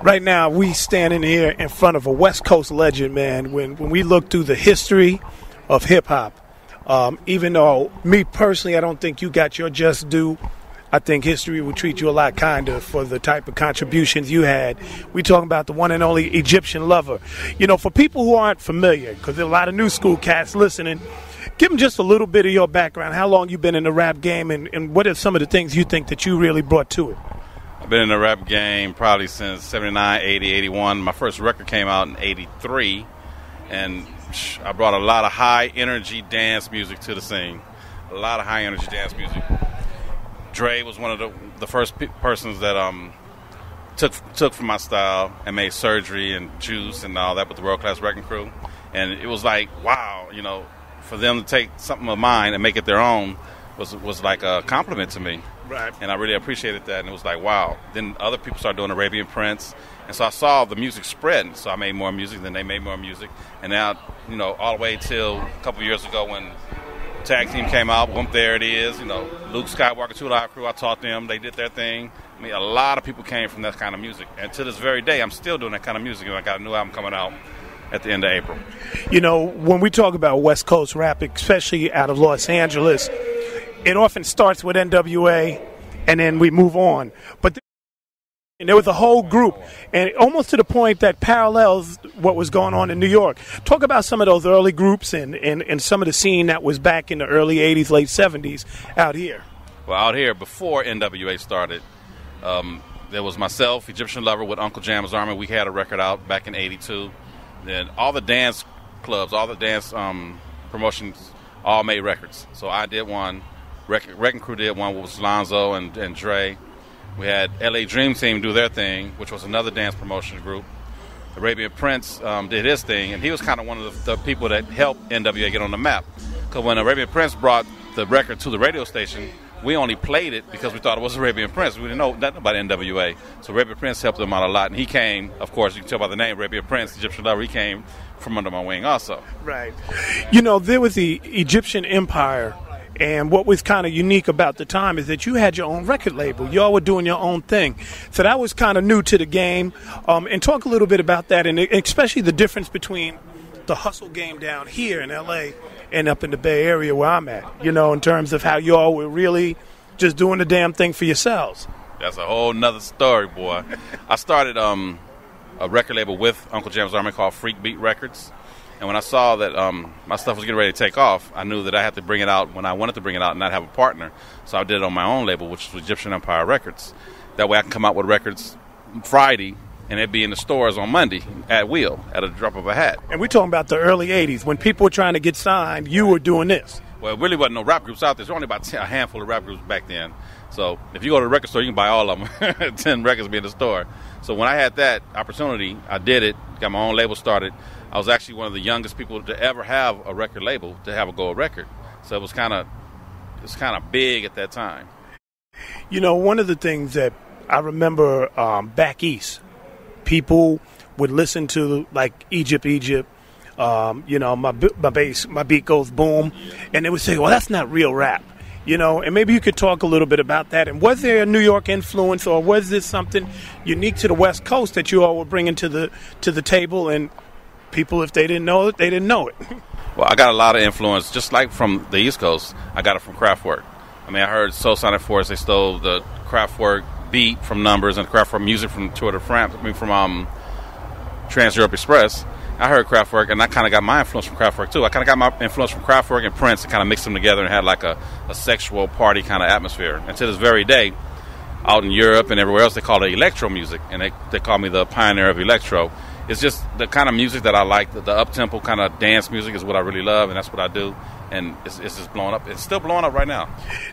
Right now, we standing here in front of a West Coast legend, man. When we look through the history of hip-hop, even though, me personally, I don't think you got your just due, I think history will treat you a lot kinder for the type of contributions you had. We talking about the one and only Egyptian Lover. You know, for people who aren't familiar, because there are a lot of new school cats listening, give them just a little bit of your background, how long you've been in the rap game, and what are some of the things you think that you really brought to it? I've been in the rap game probably since 79, 80, 81. My first record came out in 83, and I brought a lot of high-energy dance music to the scene. A lot of high-energy dance music. Dre was one of the first persons that took from my style and made Surgery and Juice and all that with the World Class Wrecking Crew. And it was like, wow, you know, for them to take something of mine and make it their own was like a compliment to me. Right. And I really appreciated that, and it was like, wow. Then other people started doing Arabian Prince, and so I saw the music spreading. So I made more music, then they made more music, and now, you know, all the way till a couple years ago when Tag Team came out, boom, there it is. You know, Luke Skywalker, Two Live Crew, I taught them, they did their thing. I mean, a lot of people came from that kind of music, and to this very day, I'm still doing that kind of music, and I got a new album coming out at the end of April. You know, when we talk about West Coast rap, especially out of Los Angeles, it often starts with NWA, and then we move on. But there was a whole group, and almost to the point that parallels what was going on in New York. Talk about some of those early groups and some of the scene that was back in the early 80s, late 70s out here. Well, out here, before NWA started, there was myself, Egyptian Lover, with Uncle Jam's Army. We had a record out back in 82. Then all the dance clubs, all the dance promotions all made records. So I did one. Wrecking Crew did one with Lonzo and Dre. We had LA Dream Team do their thing, which was another dance promotion group. Arabian Prince did his thing, and he was kind of one of the people that helped NWA get on the map. Because when Arabian Prince brought the record to the radio station, we only played it because we thought it was Arabian Prince. We didn't know nothing about NWA. So Arabian Prince helped them out a lot. And he came, of course, you can tell by the name, Arabian Prince, Egyptian Lover, he came from under my wing also. Right. You know, there was the Egyptian Empire. And what was kind of unique about the time is that you had your own record label. Y'all were doing your own thing. So that was kind of new to the game. And talk a little bit about that, and especially the difference between the hustle game down here in L.A. and up in the Bay Area where I'm at, you know, in terms of how y'all were really just doing the damn thing for yourselves. That's a whole nother story, boy. I started a record label with Uncle Jam's Army called Freak Beat Records. And when I saw that my stuff was getting ready to take off, I knew that I had to bring it out when I wanted to bring it out and not have a partner. So I did it on my own label, which was Egyptian Empire Records. That way I can come out with records Friday, and it'd be in the stores on Monday at will, at a drop of a hat. And we're talking about the early 80s. When people were trying to get signed, you were doing this. Well, it really wasn't no rap groups out there. There was only about a handful of rap groups back then. So if you go to the record store, you can buy all of them. 10 records be in the store. So when I had that opportunity, I did it, got my own label started. I was actually one of the youngest people to ever have a record label, to have a gold record. So it was kind of big at that time. You know, one of the things that I remember back east, people would listen to like Egypt, you know, my beat goes boom, and they would say, well, that's not real rap. You know, and maybe you could talk a little bit about that. And was there a New York influence, or was this something unique to the West Coast that you all were bringing to the table? And people, if they didn't know it, they didn't know it. Well, I got a lot of influence, just like from the East Coast. I got it from Kraftwerk. I mean, I heard Soul Sonic Force. They stole the Kraftwerk beat from Numbers and Kraftwerk music from Tour de France. I mean, from Trans Europe Express. I heard Kraftwerk, and I kind of got my influence from Kraftwerk, too. I kind of got my influence from Kraftwerk and Prince and kind of mixed them together and had like a sexual party kind of atmosphere. And to this very day, out in Europe and everywhere else, they call it electro music, and they call me the pioneer of electro. It's just the kind of music that I like. The up-tempo kind of dance music is what I really love, and that's what I do. And it's just blowing up. It's still blowing up right now.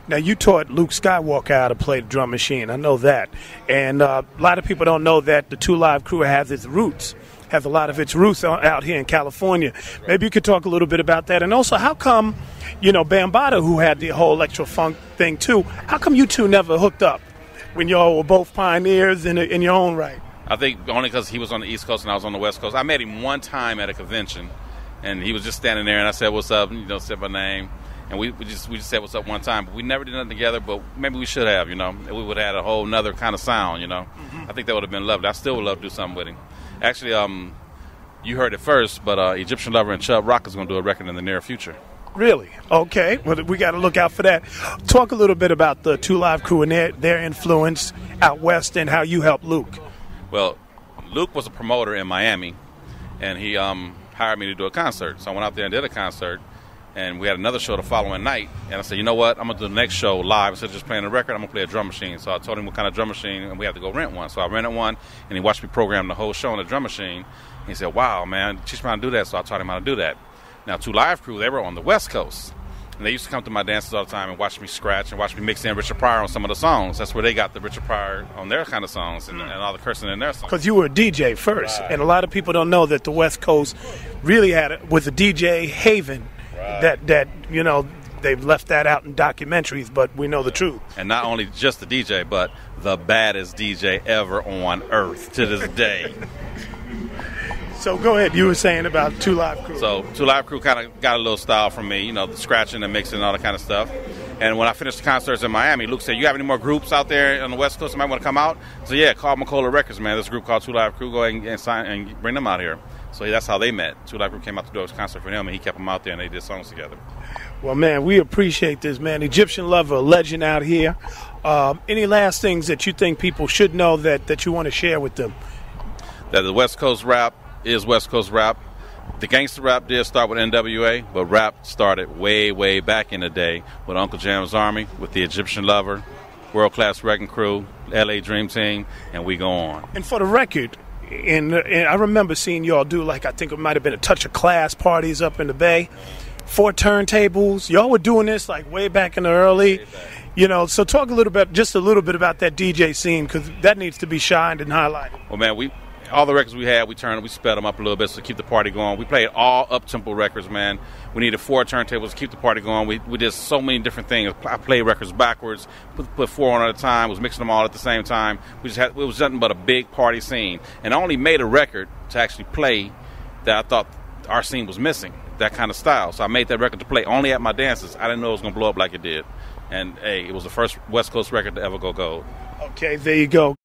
Now, you taught Luke Skywalker how to play the drum machine. I know that. And a lot of people don't know that the Two Live Crew has a lot of its roots out here in California. Maybe you could talk a little bit about that. And also, how come, you know, Bambaataa, who had the whole electro-funk thing too, how come you two never hooked up when y'all were both pioneers in your own right? I think only because he was on the East Coast and I was on the West Coast. I met him one time at a convention, and he was just standing there, and I said, what's up? And, you know, said my name. And we just said what's up one time, but we never did nothing together. But maybe we should have, you know. We would have had a whole nother kind of sound, you know. I think that would have been lovely. I still would love to do something with him. Actually, you heard it first, but Egyptian Lover and Chubb Rock is going to do a record in the near future. Really? Okay. Well, we got to look out for that. Talk a little bit about the Two Live Crew and their influence out west and how you helped Luke. Well, Luke was a promoter in Miami, and he hired me to do a concert. So I went out there and did a concert, and we had another show the following night. And I said, you know what? I'm going to do the next show live. Instead of just playing the record, I'm going to play a drum machine. So I told him what kind of drum machine, and we had to go rent one. So I rented one, and he watched me program the whole show on the drum machine. And he said, wow, man, teach me how to do that. So I taught him how to do that. Now, Two Live Crew, they were on the West Coast. And they used to come to my dances all the time and watch me scratch and watch me mix in Richard Pryor on some of the songs. That's where they got the Richard Pryor on their kind of songs and all the cursing in their songs. Because you were a DJ first. Right. And a lot of people don't know that the West Coast really was a DJ haven. Right. That you know, they've left that out in documentaries, but we know the truth. And not only just the DJ, but the baddest DJ ever on earth to this day. So go ahead. You were saying about Two Live Crew. So Two Live Crew kind of got a little style from me, you know, the scratching and mixing and all that kind of stuff. And when I finished the concerts in Miami, Luke said, you have any more groups out there on the West Coast that might want to come out? So yeah, call McCullough Records, man. There's a group called Two Live Crew. Go ahead and sign and bring them out here. So that's how they met. Two Live Crew came out to do a concert for him, and he kept them out there, and they did songs together. Well, man, we appreciate this, man. Egyptian Lover, a legend out here. Any last things that you think people should know that you want to share with them? That the West Coast rap is West Coast rap. The gangster rap did start with NWA, but rap started way, way back in the day with Uncle Jam's Army, with the Egyptian Lover, World Class Wrecking Crew, LA Dream Team, and we go on. And for the record, and I remember seeing y'all do, like, I think it might have been a Touch of Class parties up in the Bay, 4 turntables. Y'all were doing this like way back in the early, you know. So talk just a little bit about that DJ scene, because that needs to be shined and highlighted. Well, man, all the records we had, we sped them up a little bit to keep the party going. We played all up-tempo records, man. We needed 4 turntables to keep the party going. We did so many different things. I played records backwards, put 4 on at a time, was mixing them all at the same time. It was nothing but a big party scene. And I only made a record to actually play that I thought our scene was missing, that kind of style. So I made that record to play only at my dances. I didn't know it was going to blow up like it did. And, hey, it was the first West Coast record to ever go gold. Okay, there you go.